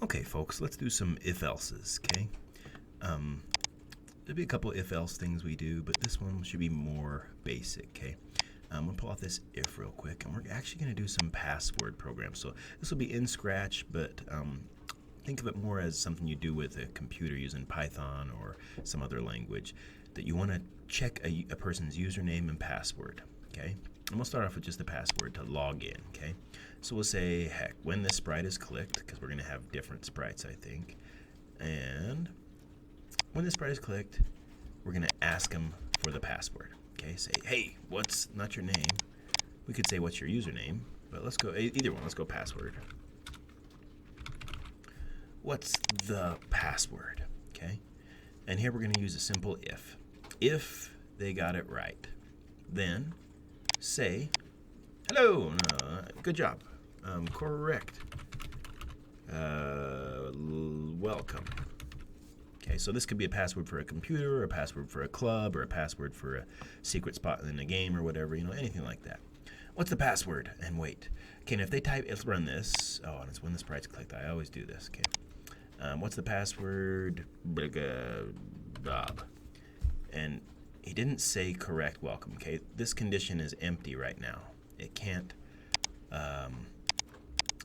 Okay, folks, let's do some if-elses, okay? There'll be a couple if-else things we do, but this one should be more basic, okay? I'm going to pull out this if real quick, and we're actually going to do some password programs. So this will be in Scratch, but think of it more as something you do with a computer using Python or some other language, that you want to check a person's username and password, okay? And we'll start off with just the password to log in, okay? So we'll say, heck, when this sprite is clicked, because we're going to have different sprites, I think. And when this sprite is clicked, we're going to ask them for the password, okay? Say, hey, what's, not your name. We could say, what's your username? But let's go, either one, let's go password. What's the password, okay? And here we're going to use a simple if. If they got it right, then say, hello, good job, correct, welcome. Okay, so this could be a password for a computer, or a password for a club, or a password for a secret spot in a game or whatever, anything like that. What's the password? And wait. Okay, and if they type, let's run this. Oh, and it's when the sprite's clicked. I always do this, okay. What's the password? Bob. And he didn't say correct welcome, okay? This condition is empty right now. It can't,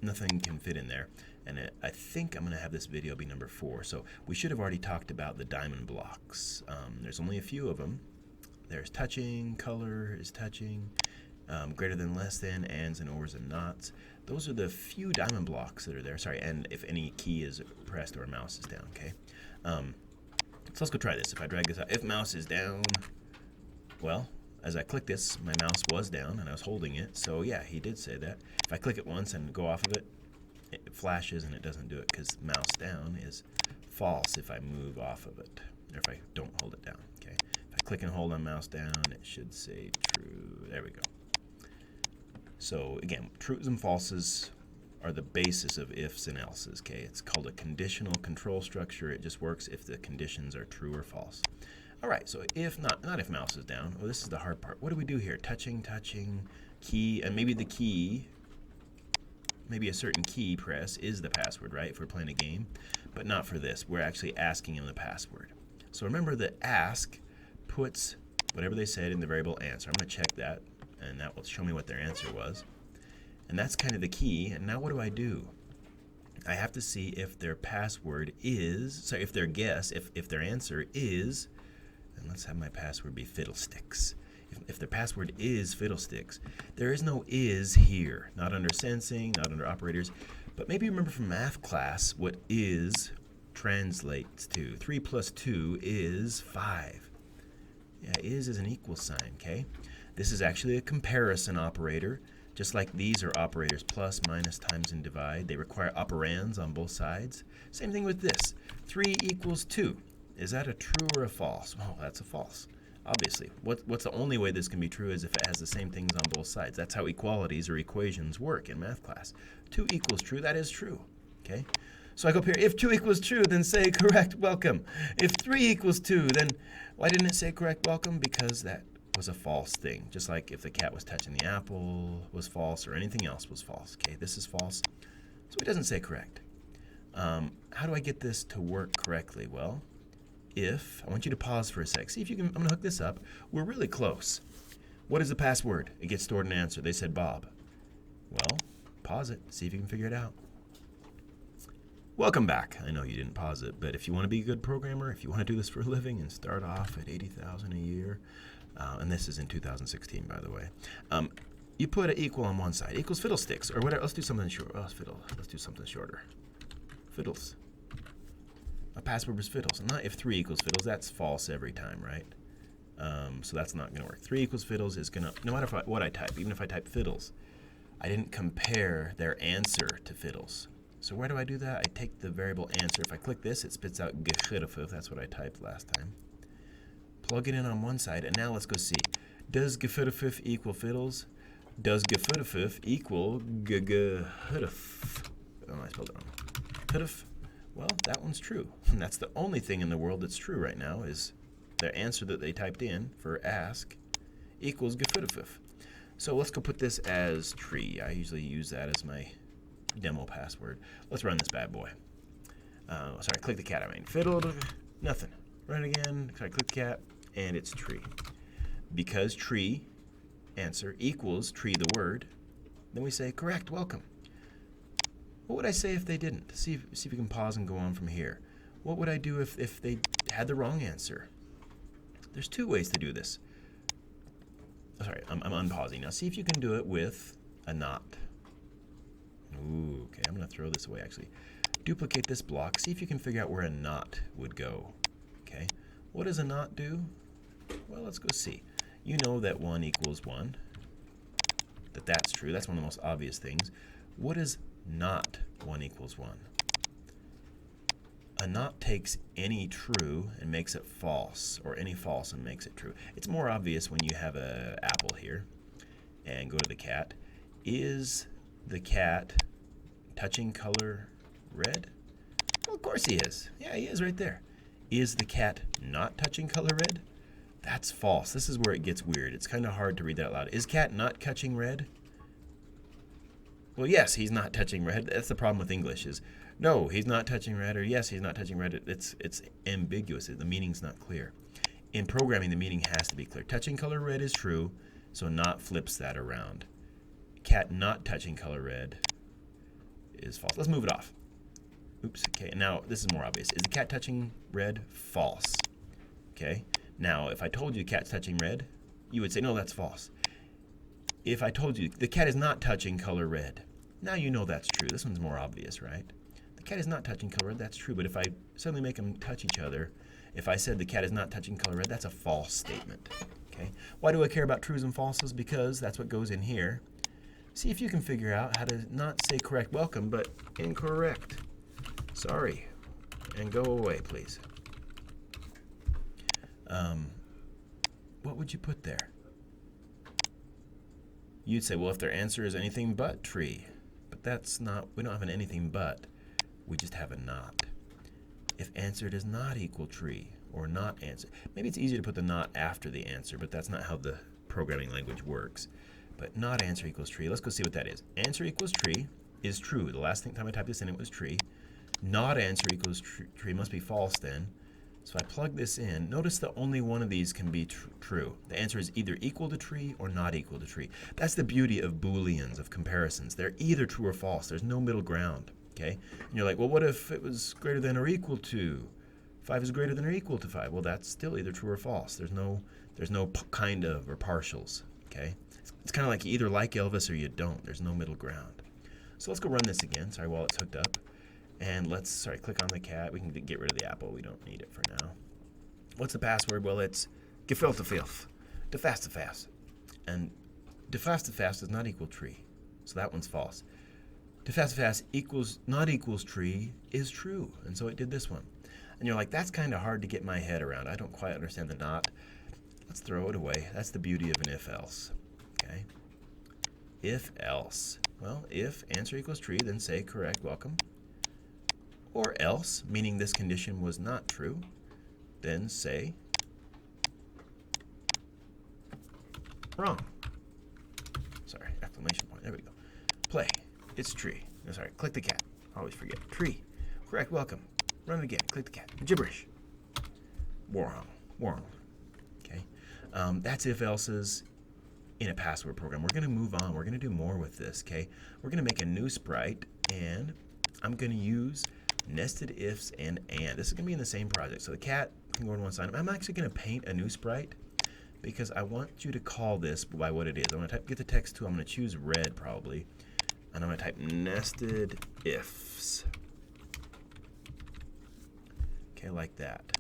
nothing can fit in there. And I think I'm going to have this video be number 4. So we should have already talked about the diamond blocks. There's only a few of them. There's touching, color is touching, greater than, less than, ands and ors and nots. Those are the few diamond blocks that are there. Sorry, and if any key is pressed or mouse is down, okay? So let's go try this. If I drag this out, if mouse is down, well, as I click this, my mouse was down and I was holding it. So yeah, he did say that. If I click it once and go off of it, it flashes and it doesn't do it because mouse down is false if I move off of it, or if I don't hold it down, okay? If I click and hold on mouse down, it should say true. There we go. So again, trues and falses are the basis of ifs and elses, okay? It's called a conditional control structure. It just works if the conditions are true or false. All right, so if not if mouse is down. Well, this is the hard part. What do we do here? Touching, key, and maybe the key, maybe a certain key press is the password, right? If we're playing a game, but not for this. We're actually asking him the password. So remember that ask puts whatever they said in the variable answer. I'm going to check that, and that will show me what their answer was. And that's kind of the key. And now what do? I have to see if their password is, so if their guess, if their answer is, and let's have my password be fiddlesticks. If their password is fiddlesticks, there is no is here, not under sensing, not under operators, but maybe you remember from math class what is translates to. 3 plus 2 is 5. Yeah, is an equal sign, okay? This is actually a comparison operator. Just like these are operators, plus, minus, times, and divide. They require operands on both sides. Same thing with this. 3 equals 2. Is that a true or a false? Well, that's a false. Obviously. What's the only way this can be true is if it has the same things on both sides. That's how equalities or equations work in math class. 2 equals true, that is true. Okay? So I go up here, if 2 equals true, then say correct welcome. If 3 equals 2, then why didn't it say correct welcome? Because that was a false thing. Just like if the cat was touching the apple was false or anything else was false. Okay, this is false. So it doesn't say correct. How do I get this to work correctly? Well, I want you to pause for a sec. See if you can, I'm going to hook this up. We're really close. What is the password? It gets stored in an answer. They said Bob. Well, pause it. See if you can figure it out. Welcome back. I know you didn't pause it, but if you want to be a good programmer, if you want to do this for a living and start off at $80,000 a year, and this is in 2016, by the way, you put an equal on one side. Equals fiddlesticks, or whatever. Let's do something short. Oh, fiddle. Let's do something shorter. Fiddles. A password was fiddles. Not if 3 equals fiddles. That's false every time, right? So that's not going to work. 3 equals fiddles is going to, no matter what I type, even if I type fiddles, I didn't compare their answer to fiddles. So where do I do that? I take the variable answer. If I click this, it spits out gefiddlefif. That's what I typed last time. Plug it in on one side, and now let's go see. Does gefiddlefif equal fiddles? Does gefiddlefif equal gefiddlef? Oh, I spelled it wrong. Fiddlef? Well, that one's true. And that's the only thing in the world that's true right now is the answer that they typed in for ask equals gefiddlefif. So let's go put this as tree. I usually use that as my demo password. Let's run this bad boy. Sorry, click the cat, I mean. Fiddled, nothing. Run it again, sorry, click the cat, and it's tree. Because tree, answer, equals tree the word, then we say correct, welcome. What would I say if they didn't? See if you can pause and go on from here. What would I do if they had the wrong answer? There's two ways to do this. Sorry, I'm unpausing. Now see if you can do it with a not. Ooh, okay, I'm going to throw this away actually. Duplicate this block. See if you can figure out where a not would go. Okay, what does a not do? Well, let's go see. You know that 1 equals 1. That's true. That's one of the most obvious things. What is not 1 equals 1? A not takes any true and makes it false, or any false and makes it true. It's more obvious when you have an apple here and go to the cat. Is the cat touching color red? Well, of course he is. Yeah, he is right there. Is the cat not touching color red? That's false. This is where it gets weird. It's kind of hard to read that out loud. Is cat not touching red? Well, yes, he's not touching red. That's the problem with English is, no, he's not touching red, or yes, he's not touching red. It's ambiguous. The meaning's not clear. In programming, the meaning has to be clear. Touching color red is true, so not flips that around. Cat not touching color red is false. Let's move it off. Oops, okay, now this is more obvious. Is the cat touching red? False. Okay, now if I told you the cat's touching red, you would say, no, that's false. If I told you the cat is not touching color red, now you know that's true. This one's more obvious, right? The cat is not touching color red, that's true. But if I suddenly make them touch each other, if I said the cat is not touching color red, that's a false statement. Okay. Why do I care about trues and falses? Because that's what goes in here. See if you can figure out how to not say correct welcome, but incorrect. Sorry. And go away, please. What would you put there? You'd say, well, if their answer is anything but tree. But that's not, we don't have an anything but. We just have a not. If answer does not equal tree, or not answer, maybe it's easier to put the not after the answer, but that's not how the programming language works. But not answer equals tree. Let's go see what that is. Answer equals tree is true. The last time I typed this in, it was tree. Not answer equals tree must be false then. So I plug this in. Notice that only one of these can be true. The answer is either equal to tree or not equal to tree. That's the beauty of Booleans, of comparisons. They're either true or false. There's no middle ground. Okay? And you're like, well, what if it was greater than or equal to? 5 is greater than or equal to 5. Well, that's still either true or false. There's no kind of or partials. Okay? It's kind of like you either like Elvis or you don't. There's no middle ground. So let's go run this again. Sorry, while it's hooked up. And let's, click on the cat. We can get rid of the apple. We don't need it for now. What's the password? Well, it's gefilte filth. De fast. And de fast does not equal tree. So that one's false. De fast equals not equals tree is true. And so it did this one. And you're like, that's kind of hard to get my head around. I don't quite understand the not. Let's throw it away. That's the beauty of an if-else. Okay? If-else. Well, if answer equals tree, then say correct, welcome. Or else, meaning this condition was not true, then say wrong. Sorry, exclamation point. There we go. Play. It's tree. No, sorry, click the cat. Always forget. Tree. Correct, welcome. Run it again. Click the cat. Gibberish. Wrong. Okay. That's if-else's in a password program. We're going to move on. We're going to do more with this, okay? We're going to make a new sprite, and I'm going to use nested ifs and. This is going to be in the same project. So the cat can go on one side. I'm actually going to paint a new sprite because I want you to call this by what it is. I'm going to get the text tool. I'm going to choose red probably. And I'm going to type nested ifs. Okay, like that.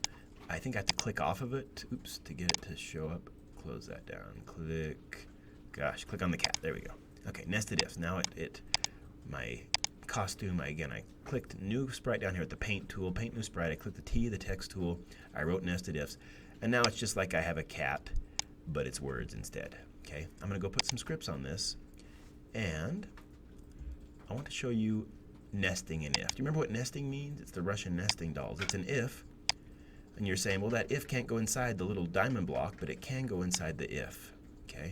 I think I have to click off of it. Oops, to get it to show up. Close that down. Click. Gosh, click on the cat. There we go. Okay, nested ifs. Now my costume, I clicked new sprite down here at the paint tool, paint new sprite. I clicked the T, the text tool. I wrote nested ifs. And now it's just like I have a cat, but it's words instead. Okay, I'm going to go put some scripts on this. And I want to show you nesting an if. Do you remember what nesting means? It's the Russian nesting dolls. It's an if. And you're saying, well, that if can't go inside the little diamond block, but it can go inside the if. Okay?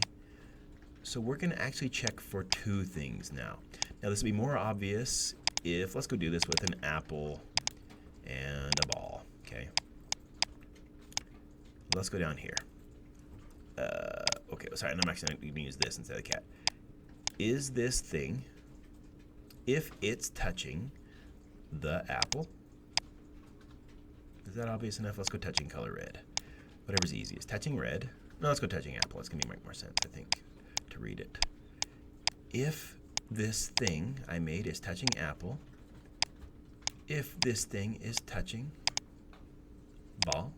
So we're going to actually check for two things now. Now, this will be more obvious if, let's go do this with an apple and a ball. Okay. Let's go down here. Okay, sorry, and I'm actually going to use this instead of the cat. Is this thing, if it's touching the apple? Is that obvious enough? Let's go touching color red. Whatever's easiest. Touching red. No, let's go touching apple. It's going to make more sense, I think, to read it. If this thing I made is touching apple, if this thing is touching ball,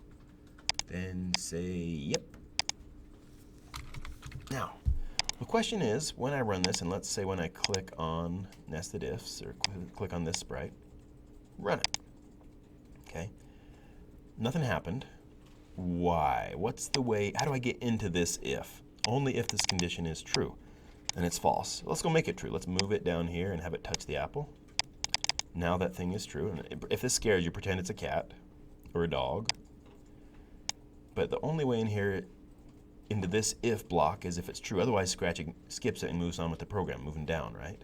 then say yep. Now, the question is, when I run this, and let's say when I click on nested ifs, or click on this sprite, run it. Okay? Nothing happened. Why? What's the way? How do I get into this if? Only if this condition is true, and it's false. Let's go make it true. Let's move it down here and have it touch the apple. Now that thing is true. And if this scares you, pretend it's a cat or a dog. But the only way in here into this if block is if it's true. Otherwise, scratching skips it and moves on with the program, moving down, right?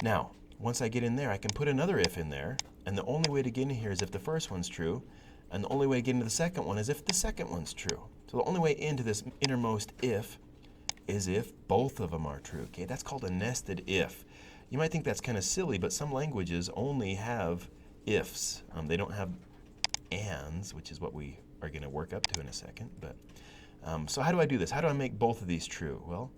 Now, once I get in there, I can put another if in there, and the only way to get in here is if the first one's true, and the only way to get into the second one is if the second one's true. So the only way into this innermost if is if both of them are true. Okay, that's called a nested if. You might think that's kind of silly, but some languages only have ifs. They don't have ands, which is what we are going to work up to in a second. But so how do I do this? How do I make both of these true? Well,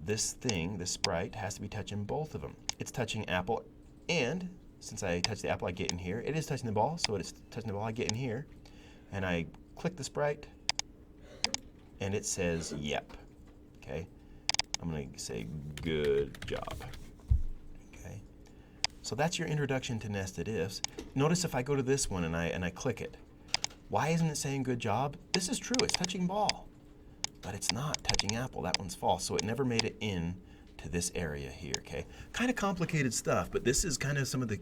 this thing, this sprite, has to be touching both of them. It's touching apple, and since I touch the apple, I get in here. It is touching the ball, so it is touching the ball, I get in here. And I click the sprite, and it says yep. Okay? I'm going to say good job. Okay? So that's your introduction to nested ifs. Notice if I go to this one and I click it. Why isn't it saying good job? This is true. It's touching ball. But it's not touching apple. That one's false. So it never made it in to this area here. Okay? Kind of complicated stuff, but this is kind of some of the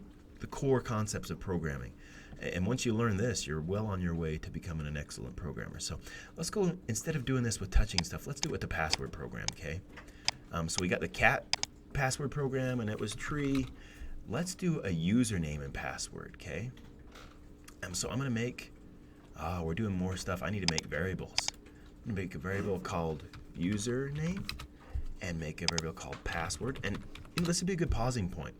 core concepts of programming. And once you learn this, you're well on your way to becoming an excellent programmer. So let's go, instead of doing this with touching stuff, let's do it with the password program, okay? So we got the cat password program, and it was tree. Let's do a username and password, okay? So I'm going to make, we're doing more stuff. I need to make variables. I'm going to make a variable called username and make a variable called password. And this would be a good pausing point.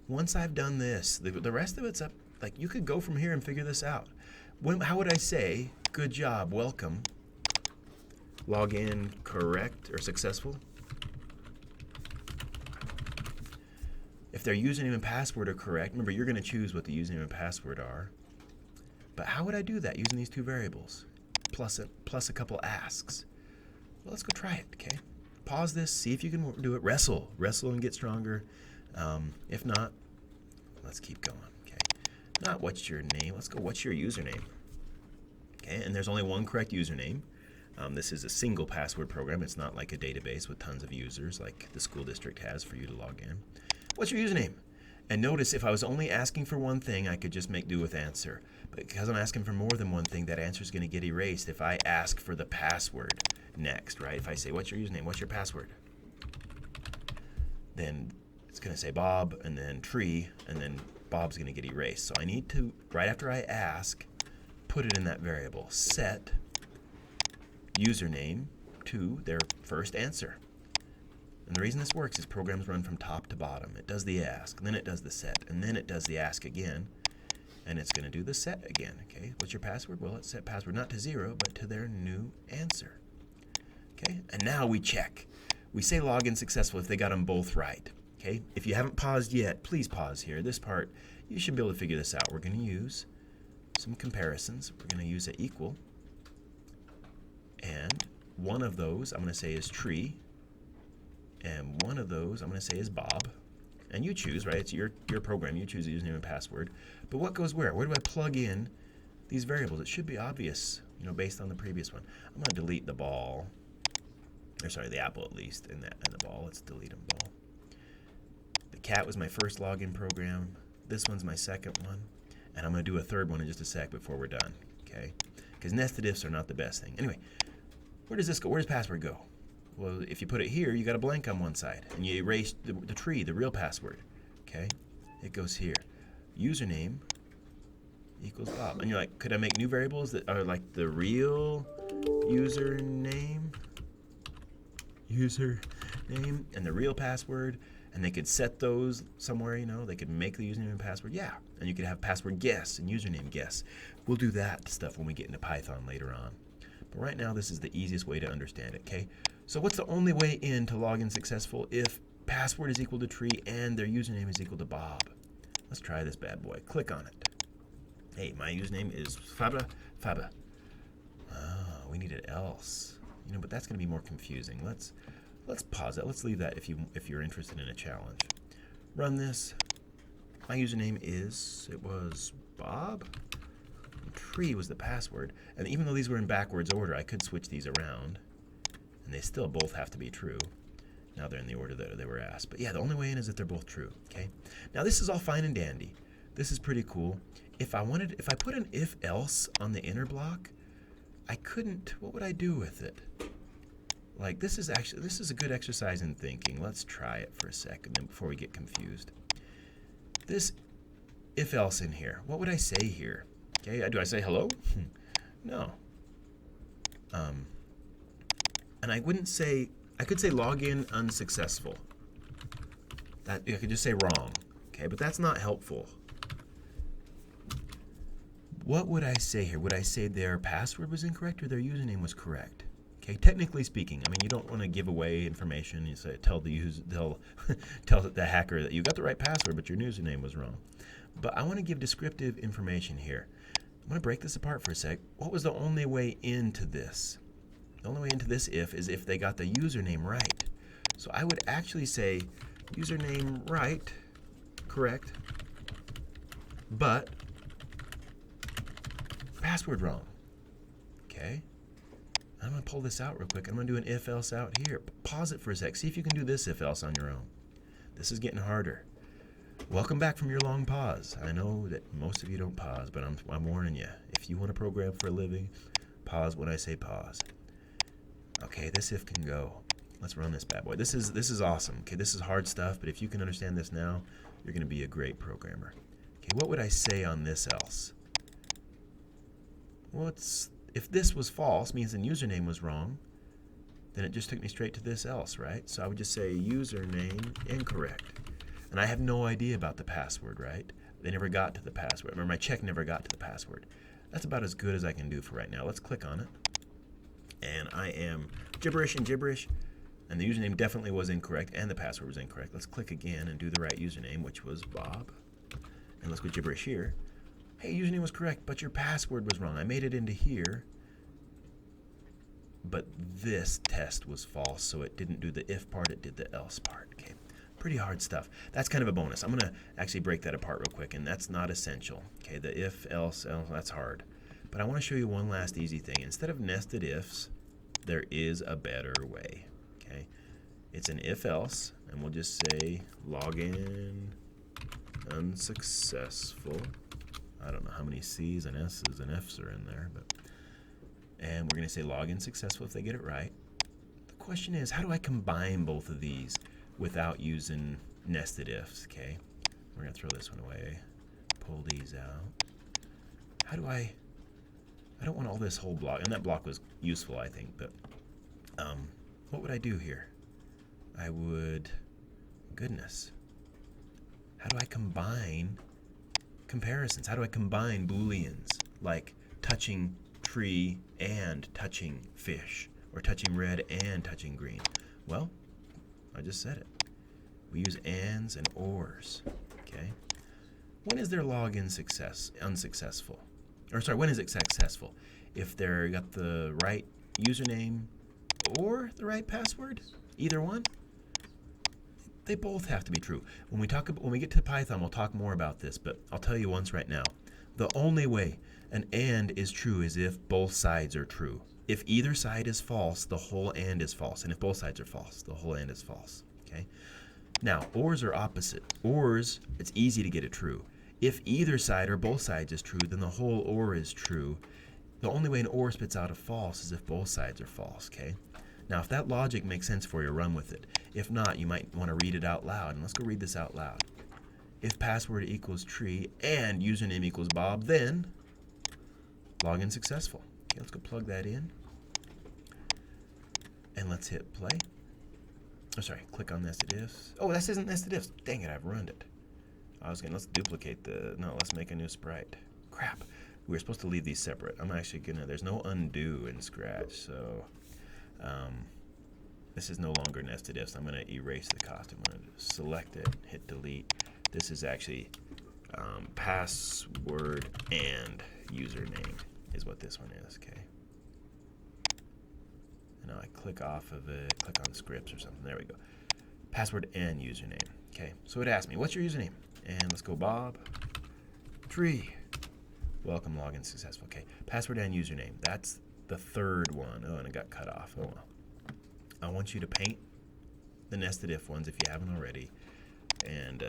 Once I've done this, the rest of it's up. Like, you could go from here and figure this out. How would I say, good job, welcome, login correct or successful? If their username and password are correct, remember, you're going to choose what the username and password are. But how would I do that using these two variables, plus a couple asks? Well, let's go try it, okay? Pause this, see if you can do it. Wrestle and get stronger. If not, let's keep going. Not what's your name. Let's go what's your username. Okay, and there's only one correct username. This is a single password program. It's not like a database with tons of users like the school district has for you to log in. What's your username? And notice if I was only asking for one thing, I could just make do with answer. But because I'm asking for more than one thing, that answer is going to get erased if I ask for the password next, right? If I say, what's your username? What's your password? Then it's going to say Bob, and then tree, and then Bob's going to get erased. So I need to, right after I ask, put it in that variable. Set username to their first answer. And the reason this works is programs run from top to bottom. It does the ask, then it does the set, and then it does the ask again, and it's going to do the set again. Okay, what's your password? Well, it's set password not to 0, but to their new answer. Okay, and now we check. We say login successful if they got them both right. Okay, if you haven't paused yet, please pause here. This part, you should be able to figure this out. We're going to use some comparisons. We're going to use an equal. And one of those I'm going to say is tree. And one of those I'm going to say is Bob. And you choose, right? It's your program. You choose the username and password. But what goes where? Where do I plug in these variables? It should be obvious, based on the previous one. I'm going to delete the ball. Or sorry, the apple at least, and the ball. Let's delete them ball. The cat was my first login program. This one's my second one. And I'm going to do a third one in just a sec before we're done, okay? Because nested ifs are not the best thing. Anyway, where does this go? Where does password go? Well, if you put it here, you got a blank on one side. And you erase the tree, the real password, okay? It goes here. Username, equals Bob. And you're like, could I make new variables that are like the real username and the real password, and they could set those somewhere, you know, they could make the username and password. Yeah, and you could have password guess and username guess. We'll do that stuff when we get into Python later on. But right now, this is the easiest way to understand it, okay? So what's the only way in to log in successful if password is equal to tree and their username is equal to Bob? Let's try this bad boy. Click on it. Hey, my username is Faba. Oh, we need an else. You know, but that's going to be more confusing. Let's pause that. Let's leave that if you're interested in a challenge. Run this. My username was Bob. Tree was the password. And even though these were in backwards order, I could switch these around. And they still both have to be true. Now they're in the order that they were asked. But yeah, the only way in is if they're both true. Okay. Now this is all fine and dandy. This is pretty cool. If I put an if else on the inner block, I couldn't. What would I do with it? Like this is a good exercise in thinking. Let's try it for a second before we get confused. This if else in here, what would I say here? Okay, do I say hello? No. And I wouldn't say. I could say login unsuccessful. That I could just say wrong. Okay, but that's not helpful. What would I say here? Would I say their password was incorrect or their username was correct? Okay, technically speaking, I mean, you don't want to give away information. You say tell the hacker that you got the right password, but your username was wrong. But I want to give descriptive information here. I'm going to break this apart for a sec. What was the only way into this? The only way into this if is if they got the username right. So I would actually say username right, correct, but password wrong. Okay. I'm going to pull this out real quick. I'm going to do an if else out here. Pause it for a sec. See if you can do this if else on your own. This is getting harder. Welcome back from your long pause. I know that most of you don't pause, but I'm warning you. If you want to program for a living, pause when I say pause. Okay, this if can go. Let's run this bad boy. This is awesome. Okay, this is hard stuff, but if you can understand this now, you're going to be a great programmer. Okay, what would I say on this else? Well, if this was false, means the username was wrong, then it just took me straight to this else, right? So I would just say username incorrect. And I have no idea about the password, right? They never got to the password. Remember, my check never got to the password. That's about as good as I can do for right now. Let's click on it. And I am gibberish, and the username definitely was incorrect, and the password was incorrect. Let's click again and do the right username, which was Bob. And let's go gibberish here. Hey, username was correct, but your password was wrong. I made it into here, but this test was false, so it didn't do the if part, it did the else part. Okay, pretty hard stuff. That's kind of a bonus. I'm going to actually break that apart real quick, and that's not essential. Okay, the if, else, that's hard. But I want to show you one last easy thing. Instead of nested ifs, there is a better way. Okay, it's an if else, and we'll just say login unsuccessful. I don't know how many C's and S's and F's are in there, and we're going to say login successful if they get it right. The question is, how do I combine both of these without using nested ifs? Okay, we're going to throw this one away, pull these out. How do I don't want all this whole block, and that block was useful, I think, but what would I do here? I would, goodness, how do I combine comparisons? How do I combine booleans like touching tree and touching fish, or touching red and touching green? Well, I just said it. We use ands and ors. Okay. When is their login unsuccessful? Or sorry, when is it successful? If they're got the right username or the right password, either one. They both have to be true. When we get to Python, we'll talk more about this, but I'll tell you once right now. The only way an and is true is if both sides are true. If either side is false, the whole and is false. And if both sides are false, the whole and is false. Okay? Now, ors are opposite. Ors, it's easy to get it true. If either side or both sides is true, then the whole or is true. The only way an or spits out a false is if both sides are false, okay? Now, if that logic makes sense for you, run with it. If not, you might want to read it out loud. And let's go read this out loud. if password equals tree and username equals Bob, then login successful. Okay, let's go plug that in. And let's hit play. Oh, sorry, click on nested ifs. Oh, this isn't nested ifs. Dang it, I've ruined it. Let's duplicate let's make a new sprite. Crap, we were supposed to leave these separate. I'm actually there's no undo in Scratch, so this is no longer nested ifs. I'm gonna erase the cost. I'm gonna select it, hit delete. This is actually password and username is what this one is, okay? And now I click off of it, click on scripts or something. There we go. Password and username. Okay, so it asked me, what's your username? And let's go Bob. Tree. Welcome, login successful. Okay, password and username. That's the third one. Oh, and it got cut off. Oh well. I want you to paint the nested if ones if you haven't already. And,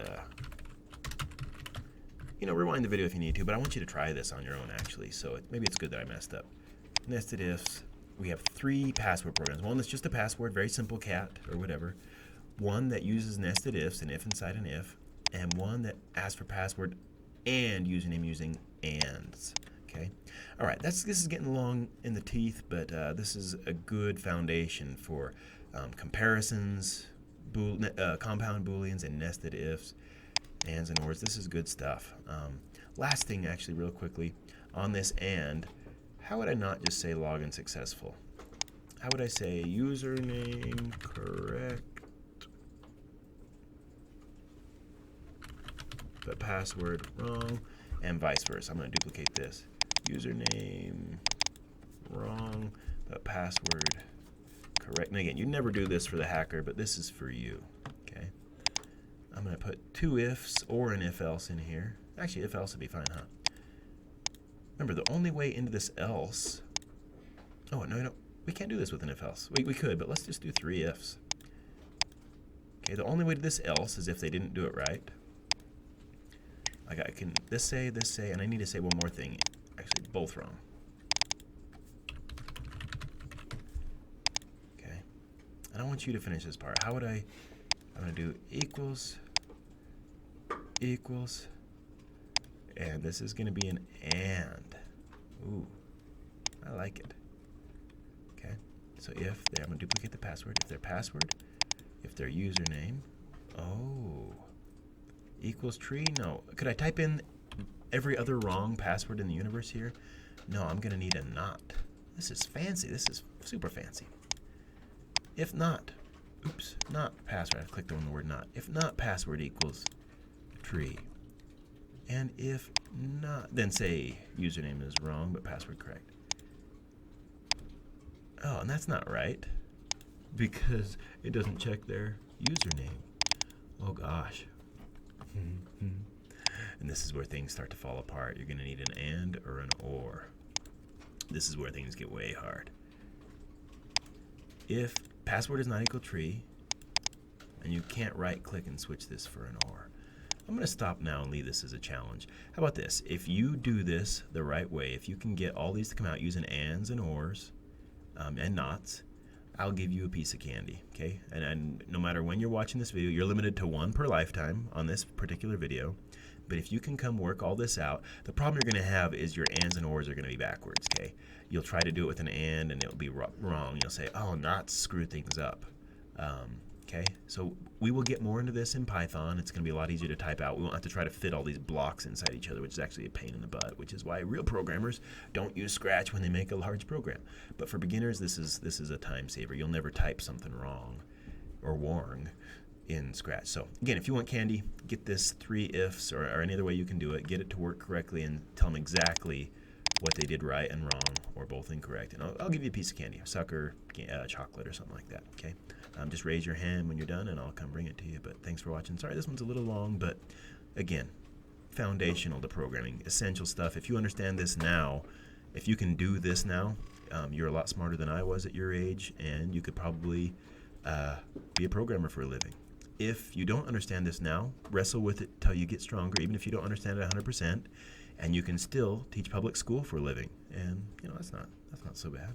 rewind the video if you need to, but I want you to try this on your own actually. So maybe it's good that I messed up. Nested ifs. We have 3 password programs. One that's just a password, very simple cat or whatever. One that uses nested ifs, an if inside an if. And one that asks for password and username using ands. Okay. All right. This is getting long in the teeth, but this is a good foundation for comparisons, compound booleans, and nested ifs, ands and ors. This is good stuff. Last thing, actually, real quickly on this and, how would I not just say login successful? How would I say username correct, but password wrong, and vice versa? I'm going to duplicate this. Username wrong, but password correct. And again, you never do this for the hacker, but this is for you. Okay. I'm going to put 2 ifs or an if else in here. Actually, if else would be fine, huh? Remember, the only way into this else. Oh, no, we can't do this with an if else. We could, but let's just do 3 ifs. Okay, the only way to this else is if they didn't do it right. Like I can this say, and I need to say one more thing. Actually, both wrong. Okay. And I want you to finish this part. How would I'm going to do equals, and this is going to be an and. Ooh, I like it. Okay. So I'm going to duplicate the password. If their password, if their username, equals tree? No. Could I type in every other wrong password in the universe here? No, I'm going to need a not. This is fancy. This is super fancy. If not, not password. I've clicked on the word not. If not password equals tree. And if not, then say username is wrong, but password correct. Oh, and that's not right because it doesn't check their username. Oh, gosh. And this is where things start to fall apart. You're going to need an and or an or. This is where things get way hard. If password is not equal tree, and you can't right click and switch this for an or. I'm going to stop now and leave this as a challenge. How about this? If you do this the right way, if you can get all these to come out using ands and ors and nots, I'll give you a piece of candy, okay? And no matter when you're watching this video, you're limited to 1 per lifetime on this particular video. But if you can come work all this out, the problem you're going to have is your ands and ors are going to be backwards, okay? You'll try to do it with an and it'll be wrong. You'll say, oh, nots screw things up. Okay, so we will get more into this in Python. It's going to be a lot easier to type out. We won't have to try to fit all these blocks inside each other, which is actually a pain in the butt, which is why real programmers don't use Scratch when they make a large program. But for beginners, this is a time saver. You'll never type something wrong or wrong in Scratch. So again, if you want candy, get this 3 ifs or any other way you can do it. Get it to work correctly and tell them exactly what they did right and wrong or both incorrect. And I'll give you a piece of candy, a sucker, chocolate or something like that, okay? Just raise your hand when you're done and I'll come bring it to you. But thanks for watching. Sorry, this one's a little long, but again, foundational to programming, essential stuff. If you understand this now, if you can do this now, you're a lot smarter than I was at your age, and you could probably be a programmer for a living. If you don't understand this now, wrestle with it till you get stronger, even if you don't understand it 100%, and you can still teach public school for a living. And, that's not so bad.